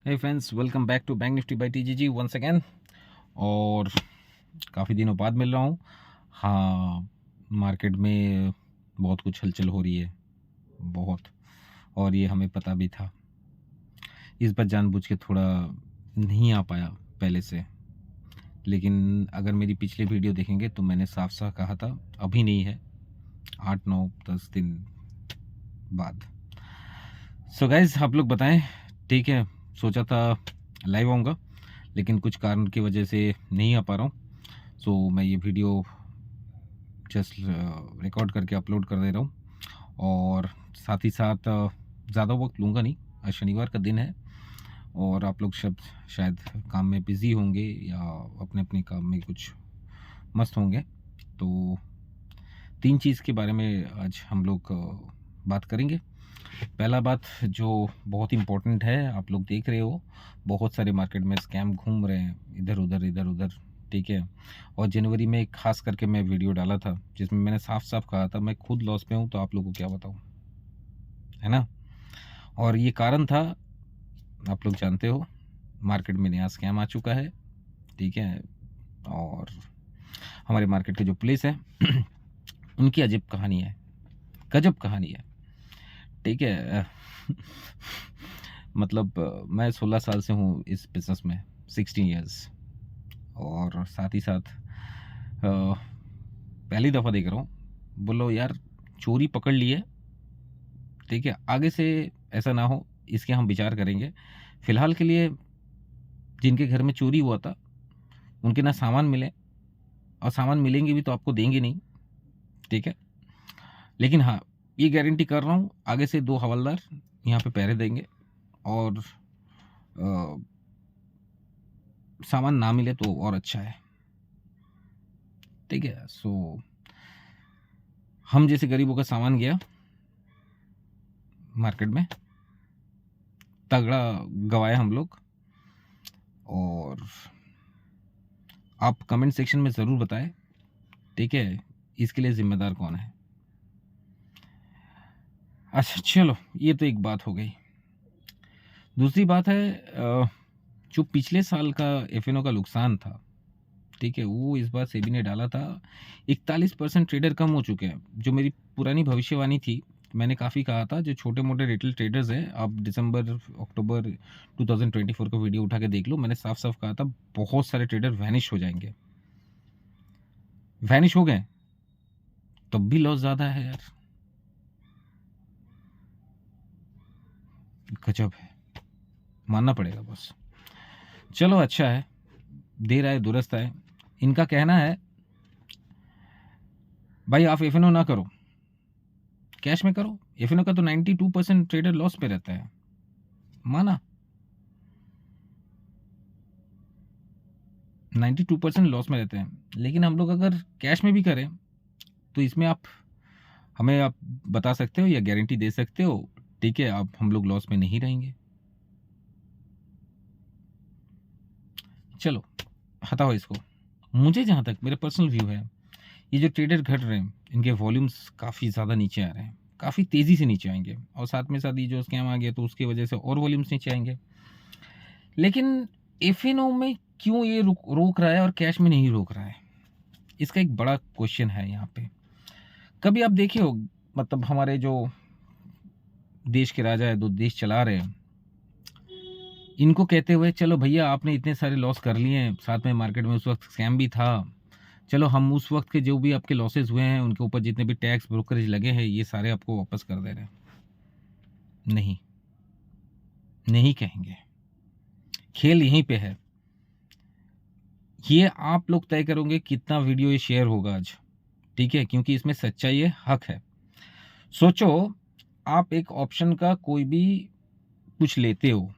Hey friends, welcome back to bank nifty by TGG once again. और काफ़ी दिनों बाद मिल रहा हूँ। हाँ, मार्केट में बहुत कुछ हलचल हो रही है, बहुत। और ये हमें पता भी था। इस बार जानबूझ के थोड़ा नहीं आ पाया पहले से, लेकिन अगर मेरी पिछली वीडियो देखेंगे तो मैंने साफ साफ कहा था अभी नहीं है, 8 9 10 दिन बाद। सो गाइज, आप लोग बताएं। ठीक है, सोचा था लाइव आऊँगा, लेकिन कुछ कारण की वजह से नहीं आ पा रहा हूँ। सो मैं ये वीडियो जस्ट रिकॉर्ड करके अपलोड कर दे रहा हूँ। और साथ ही साथ ज़्यादा वक्त लूँगा नहीं, आज शनिवार का दिन है और आप लोग सब शायद काम में बिज़ी होंगे या अपने अपने काम में कुछ मस्त होंगे। तो 3 चीज़ के बारे में आज हम लोग बात करेंगे। पहला बात जो बहुत इम्पोर्टेंट है, आप लोग देख रहे हो बहुत सारे मार्केट में स्कैम घूम रहे हैं इधर उधर। ठीक है, और जनवरी में खास करके मैं वीडियो डाला था जिसमें मैंने साफ साफ कहा था मैं खुद लॉस में हूँ, तो आप लोगों को क्या बताऊँ, है ना। और ये कारण था, आप लोग जानते हो, मार्केट में नया स्कैम आ चुका है। ठीक है, और हमारे मार्केट के जो पुलिस है उनकी अजीब कहानी है, गजब कहानी है। ठीक है मतलब मैं 16 साल से हूँ इस बिज़नेस में, 16 इयर्स। और साथ ही साथ पहली दफ़ा देख रहा हूँ। बोलो यार, चोरी पकड़ लिए, ठीक है, आगे से ऐसा ना हो इसके हम विचार करेंगे। फ़िलहाल के लिए जिनके घर में चोरी हुआ था उनके ना सामान मिले, और सामान मिलेंगे भी तो आपको देंगे नहीं। ठीक है, लेकिन हाँ, ये गारंटी कर रहा हूँ आगे से 2 हवलदार यहाँ पे पहरे देंगे, और सामान ना मिले तो और अच्छा है। ठीक है, सो हम जैसे गरीबों का सामान गया मार्केट में, तगड़ा गवाए हम लोग। और आप कमेंट सेक्शन में ज़रूर बताएं, ठीक है, इसके लिए ज़िम्मेदार कौन है। अच्छा चलो, ये तो एक बात हो गई। दूसरी बात है, जो पिछले साल का एफएनओ का नुकसान था, ठीक है, वो इस बार सेबी ने डाला था। 41% ट्रेडर कम हो चुके हैं। जो मेरी पुरानी भविष्यवाणी थी, मैंने काफ़ी कहा था जो छोटे मोटे रिटेल ट्रेडर्स हैं, आप दिसंबर अक्टूबर 2024 का वीडियो उठा के देख लो, मैंने साफ साफ कहा था बहुत सारे ट्रेडर वैनिश हो जाएंगे। वैनिश हो गए, तब भी लॉस ज़्यादा है यार, गजब है, मानना पड़ेगा बस। चलो अच्छा है, देर आए दुरुस्त आए। इनका कहना है भाई आप एफएनओ ना करो, कैश में करो। एफएनओ का तो 92% ट्रेडर लॉस पे रहता है, माना। 92% लॉस में रहते हैं, लेकिन हम लोग अगर कैश में भी करें तो इसमें आप हमें आप बता सकते हो या गारंटी दे सकते हो, ठीक है, आप हम लोग लॉस में नहीं रहेंगे। चलो हटाओ इसको। मुझे जहाँ तक मेरा पर्सनल व्यू है, ये जो ट्रेडर घट रहे हैं इनके वॉल्यूम्स काफ़ी ज़्यादा नीचे आ रहे हैं, काफ़ी तेज़ी से नीचे आएंगे, और साथ में साथ ये जो स्कैम आ गया तो उसकी वजह से और वॉल्यूम्स नीचे आएंगे। लेकिन एफएनओ में क्यों ये रोक रहा है और कैश में नहीं रोक रहा है, इसका एक बड़ा क्वेश्चन है यहाँ पे। कभी आप देखे हो, मतलब हमारे जो देश के राजा है, जो देश चला रहे हैं, इनको कहते हुए चलो भैया आपने इतने सारे लॉस कर लिए हैं, साथ में मार्केट में उस वक्त स्कैम भी था, चलो हम उस वक्त के जो भी आपके लॉसेस हुए हैं उनके ऊपर जितने भी टैक्स ब्रोकरेज लगे हैं ये सारे आपको वापस कर दे रहे हैं। नहीं, नहीं कहेंगे। खेल यहीं पे है। ये आप लोग तय करोगे कितना वीडियो ये शेयर होगा आज, ठीक है, क्योंकि इसमें सच्चाई है, हक है। सोचो, आप एक ऑप्शन का कोई भी कुछ लेते हो,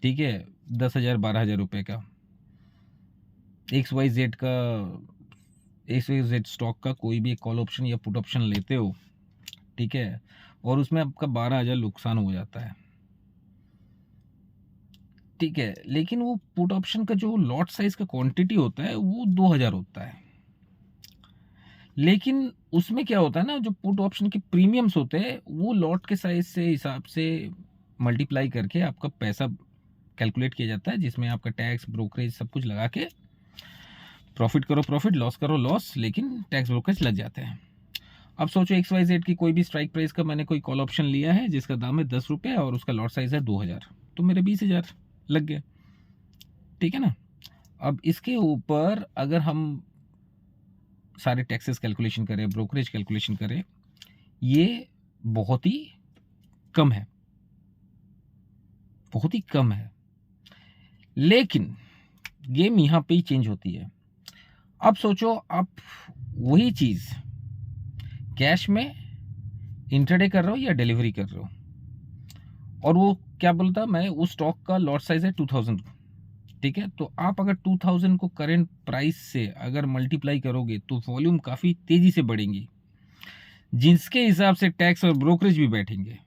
ठीक है, 10,000 12,000 रुपये का, एक्स वाई जेड स्टॉक का कोई भी कॉल ऑप्शन या पुट ऑप्शन लेते हो, ठीक है, और उसमें आपका 12,000 नुकसान हो जाता है, ठीक है, लेकिन वो पुट ऑप्शन का जो लॉट साइज का क्वांटिटी होता है वो 2,000 होता है। लेकिन उसमें क्या होता है ना, जो पुट ऑप्शन के प्रीमियम्स होते हैं वो लॉट के साइज से हिसाब से मल्टीप्लाई करके आपका पैसा कैलकुलेट किया जाता है, जिसमें आपका टैक्स, ब्रोकरेज सब कुछ लगा के प्रॉफिट करो प्रॉफिट, लॉस करो लॉस, लेकिन टैक्स ब्रोकरेज लग जाते हैं। अब सोचो XYZ की कोई भी स्ट्राइक प्राइस का मैंने कोई कॉल ऑप्शन लिया है जिसका दाम है 10 रुपये और उसका लॉट साइज है 2000, तो मेरे 20,000 लग गए, ठीक है ना। अब इसके ऊपर अगर हम सारे टैक्सेस कैलकुलेशन करें, ब्रोकरेज कैलकुलेशन करें, ये बहुत ही कम है, बहुत ही कम है। लेकिन गेम यहाँ पे ही चेंज होती है। अब सोचो आप वही चीज कैश में इंटरडे कर रहे हो या डिलीवरी कर रहे हो, और वो क्या बोलता है, मैं उस स्टॉक का लॉट साइज है 2000, ठीक है। तो आप अगर 2000 को करंट प्राइस से अगर मल्टीप्लाई करोगे तो वॉल्यूम काफी तेजी से बढ़ेंगी, जिसके हिसाब से टैक्स और ब्रोकरेज भी बैठेंगे।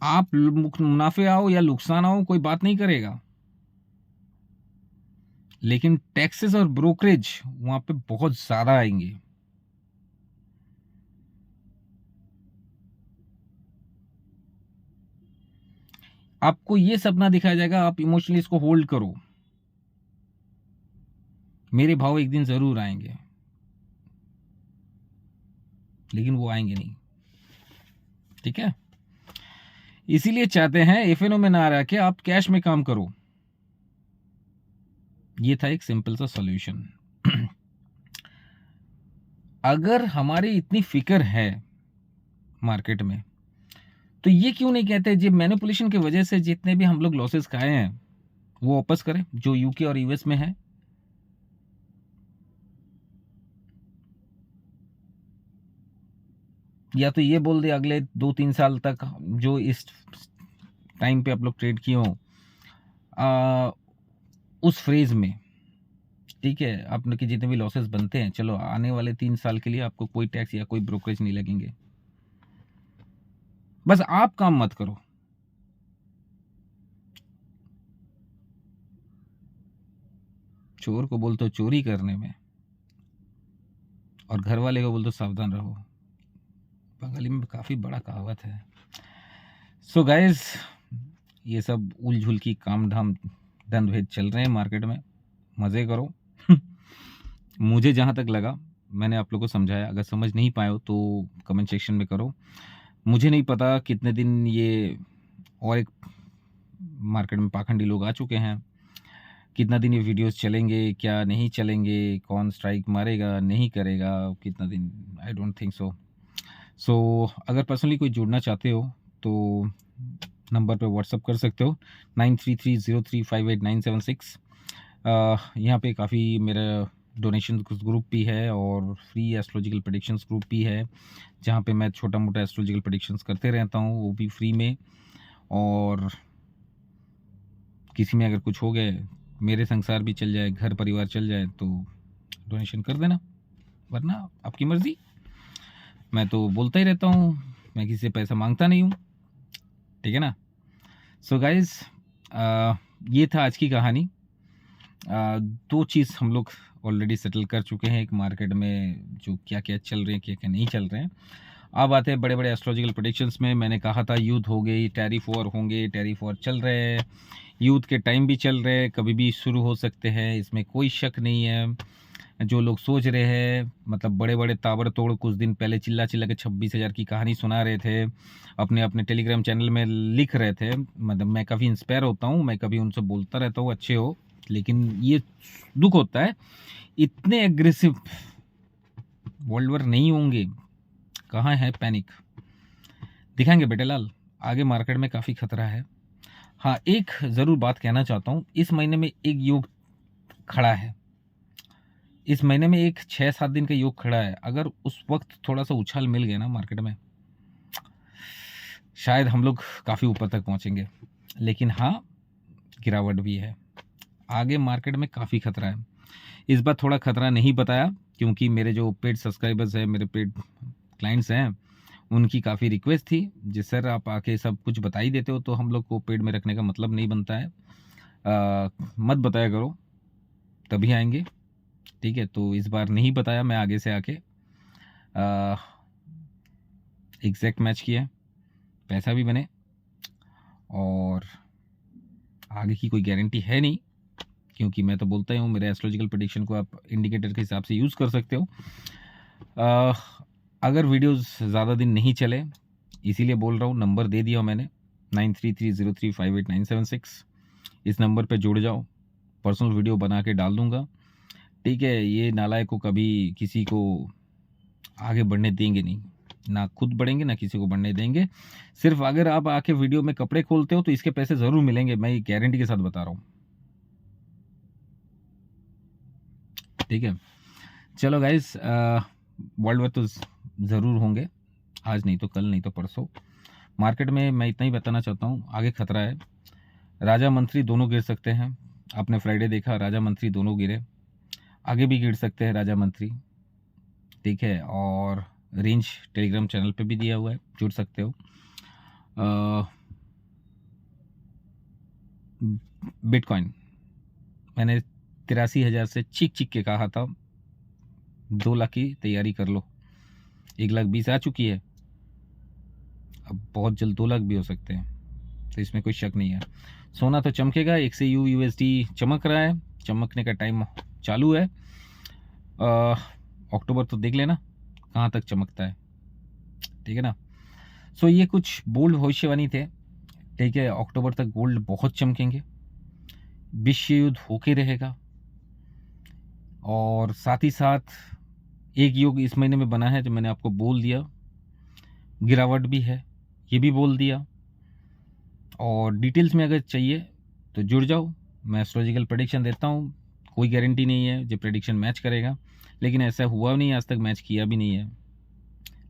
आप मुनाफे आओ या नुकसान आओ कोई बात नहीं करेगा, लेकिन टैक्सेस और ब्रोकरेज वहां पे बहुत ज्यादा आएंगे। आपको ये सपना दिखाया जाएगा, आप इमोशनली इसको होल्ड करो, मेरे भाव एक दिन जरूर आएंगे, लेकिन वो आएंगे नहीं, ठीक है। इसीलिए चाहते हैं एफएनओ में ना रह के आप कैश में काम करो। ये था एक सिंपल सा सॉल्यूशन। अगर हमारी इतनी फिक्र है मार्केट में, तो ये क्यों नहीं कहते जो मैनिपुलेशन की वजह से जितने भी हम लोग लॉसेस खाए हैं वो वापस करें, जो यूके और यूएस में है। या तो ये बोल दे अगले 2-3 साल तक जो इस टाइम पे आप लोग ट्रेड किए हो उस फ्रेज में, ठीक है, आपने के जितने भी लॉसेस बनते हैं, चलो आने वाले 3 साल के लिए आपको कोई टैक्स या कोई ब्रोकरेज नहीं लगेंगे, बस आप काम मत करो। चोर को बोल तो चोरी करने में, और घर वाले को बोल तो सावधान रहो। बंगाली में काफी बड़ा कहावत है। सो गाइस, ये सब उलझुल की काम धाम दंड भेद चल रहे हैं मार्केट में, मजे करो। मुझे जहां तक लगा मैंने आप लोगों को समझाया, अगर समझ नहीं पाए हो तो कमेंट सेक्शन में करो। मुझे नहीं पता कितने दिन ये और एक मार्केट में पाखंडी लोग आ चुके हैं, कितना दिन ये वीडियोस चलेंगे क्या नहीं चलेंगे, कौन स्ट्राइक मारेगा नहीं करेगा, कितना दिन, आई डोंट थिंक सो अगर पर्सनली कोई जुड़ना चाहते हो तो नंबर पे व्हाट्सअप कर सकते हो 9330358976। यहाँ पे काफ़ी मेरा डोनेशन ग्रुप भी है और फ्री एस्ट्रोलॉजिकल प्रेडिक्शंस ग्रुप भी है, जहाँ पे मैं छोटा मोटा एस्ट्रोलॉजिकल प्रेडिक्शंस करते रहता हूँ, वो भी फ्री में। और किसी में अगर कुछ हो गए, मेरे संसार भी चल जाए, घर परिवार चल जाए, तो डोनेशन कर देना, वरना आपकी मर्ज़ी। मैं तो बोलता ही रहता हूँ, मैं किसी से पैसा मांगता नहीं हूँ, ठीक है ना। सो गाइज, ये था आज की कहानी। दो चीज़ हम लोग ऑलरेडी सेटल कर चुके हैं एक मार्केट में, जो क्या क्या चल रहे हैं क्या क्या नहीं चल रहे हैं। अब आते हैं बड़े बड़े एस्ट्रोलॉजिकल प्रेडिक्शंस में। मैंने कहा था युद्ध हो गई, टैरिफ वॉर होंगे, टैरिफ वॉर चल रहे हैं, युद्ध के टाइम भी चल रहे हैं, कभी भी शुरू हो सकते हैं, इसमें कोई शक नहीं है। जो लोग सोच रहे हैं, मतलब बड़े बड़े ताबड़तोड़ कुछ दिन पहले चिल्ला चिल्ला के 26,000 की कहानी सुना रहे थे, अपने अपने टेलीग्राम चैनल में लिख रहे थे, मतलब मैं काफ़ी इंस्पायर होता हूँ, मैं कभी उनसे बोलता रहता हूँ अच्छे हो, लेकिन ये दुख होता है इतने एग्रेसिव वर्ल्ड वॉर नहीं होंगे, कहाँ है पैनिक, दिखाएंगे बेटे लाल, आगे मार्केट में काफ़ी खतरा है। हाँ, एक ज़रूर बात कहना चाहता हूँ, इस महीने में एक योग खड़ा है, इस महीने में एक 6-7 दिन का योग खड़ा है। अगर उस वक्त थोड़ा सा उछाल मिल गया ना मार्केट में, शायद हम लोग काफ़ी ऊपर तक पहुंचेंगे। लेकिन हाँ, गिरावट भी है, आगे मार्केट में काफ़ी खतरा है। इस बार थोड़ा खतरा नहीं बताया क्योंकि मेरे जो पेड सब्सक्राइबर्स हैं, मेरे पेड क्लाइंट्स हैं, उनकी काफ़ी रिक्वेस्ट थी जी सर आप आके सब कुछ बता ही देते हो तो हम लोग को पेड में रखने का मतलब नहीं बनता है, मत बताया करो तभी आएंगे, ठीक है। तो इस बार नहीं बताया, मैं आगे से आके एग्जैक्ट मैच किया, पैसा भी बने और आगे की कोई गारंटी है नहीं, क्योंकि मैं तो बोलता ही हूँ मेरे एस्ट्रोलॉजिकल प्रेडिक्शन को आप इंडिकेटर के हिसाब से यूज़ कर सकते हो। अगर वीडियोस ज़्यादा दिन नहीं चले, इसीलिए बोल रहा हूँ, नंबर दे दिया मैंने 9330358976। इस नंबर पे जुड़ जाओ, पर्सनल वीडियो बना के डाल दूंगा, ठीक है। ये नालायक को कभी किसी को आगे बढ़ने देंगे नहीं, ना खुद बढ़ेंगे ना किसी को बढ़ने देंगे। सिर्फ अगर आप आके वीडियो में कपड़े खोलते हो तो इसके पैसे ज़रूर मिलेंगे, मैं ये गारंटी के साथ बता रहा हूँ, ठीक है। चलो गाइस, वर्ल्ड वार तो ज़रूर होंगे, आज नहीं तो कल, नहीं तो परसों। मार्केट में मैं इतना ही बताना चाहता हूँ, आगे खतरा है। राजा मंत्री दोनों गिर सकते हैं, आपने फ्राइडे देखा, राजा मंत्री दोनों गिरे, आगे भी गिर सकते हैं राजा मंत्री, ठीक है। और रेंज टेलीग्राम चैनल पे भी दिया हुआ है, जुड़ सकते हो। बिटकॉइन मैंने 83,000 से चीख चीख के कहा था 2 लाख की तैयारी कर लो, 1,20,000 आ चुकी है, अब बहुत जल्द 2 लाख भी हो सकते हैं, तो इसमें कोई शक नहीं है। सोना तो चमकेगा, 1 से USD चमक रहा है, चमकने का टाइम चालू है। अक्टूबर तो देख लेना कहाँ तक चमकता है, ठीक है ना। सो ये कुछ बोल्ड भविष्यवाणी थे, ठीक है। अक्टूबर तक गोल्ड बहुत चमकेंगे, विश्व युद्ध होके रहेगा, और साथ ही साथ एक योग इस महीने में बना है जो मैंने आपको बोल दिया, गिरावट भी है, ये भी बोल दिया। और डिटेल्स में अगर चाहिए तो जुड़ जाओ, मैं एस्ट्रोलॉजिकल प्रेडिक्शन देता हूँ, कोई गारंटी नहीं है जो प्रेडिक्शन मैच करेगा, लेकिन ऐसा हुआ नहीं, आज तक मैच किया भी नहीं है।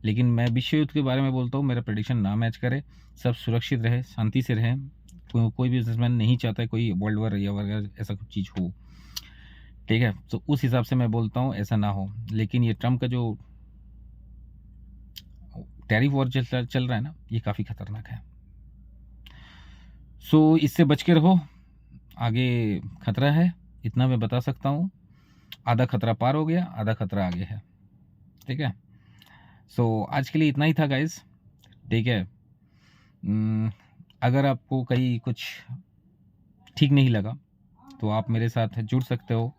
लेकिन मैं विश्व युद्ध के बारे में बोलता हूँ, मेरा प्रेडिक्शन ना मैच करे, सब सुरक्षित रहे, शांति से रहें। कोई बिजनेसमैन नहीं चाहता है कोई वर्ल्ड वार या वगैरह ऐसा कुछ चीज़ हो, ठीक है। तो उस हिसाब से मैं बोलता हूँ ऐसा ना हो। लेकिन ये ट्रम्प का जो टैरिफ वॉर चल रहा है ना, ये काफ़ी खतरनाक है। सो इससे बच के रहो, आगे खतरा है, इतना मैं बता सकता हूँ। आधा खतरा पार हो गया, आधा खतरा आगे है, ठीक है। सो आज के लिए इतना ही था गाइज, ठीक है। अगर आपको कहीं कुछ ठीक नहीं लगा तो आप मेरे साथ जुड़ सकते हो,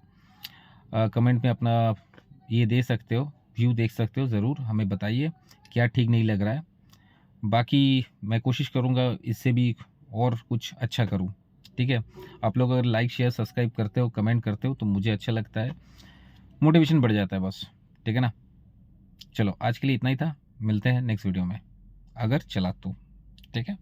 कमेंट में अपना ये दे सकते हो, व्यू देख सकते हो, ज़रूर हमें बताइए क्या ठीक नहीं लग रहा है। बाकी मैं कोशिश करूँगा इससे भी और कुछ अच्छा करूँ, ठीक है। आप लोग अगर लाइक शेयर सब्सक्राइब करते हो, कमेंट करते हो तो मुझे अच्छा लगता है, मोटिवेशन बढ़ जाता है बस, ठीक है ना। चलो आज के लिए इतना ही था, मिलते हैं नेक्स्ट वीडियो में, अगर चला तो, ठीक है।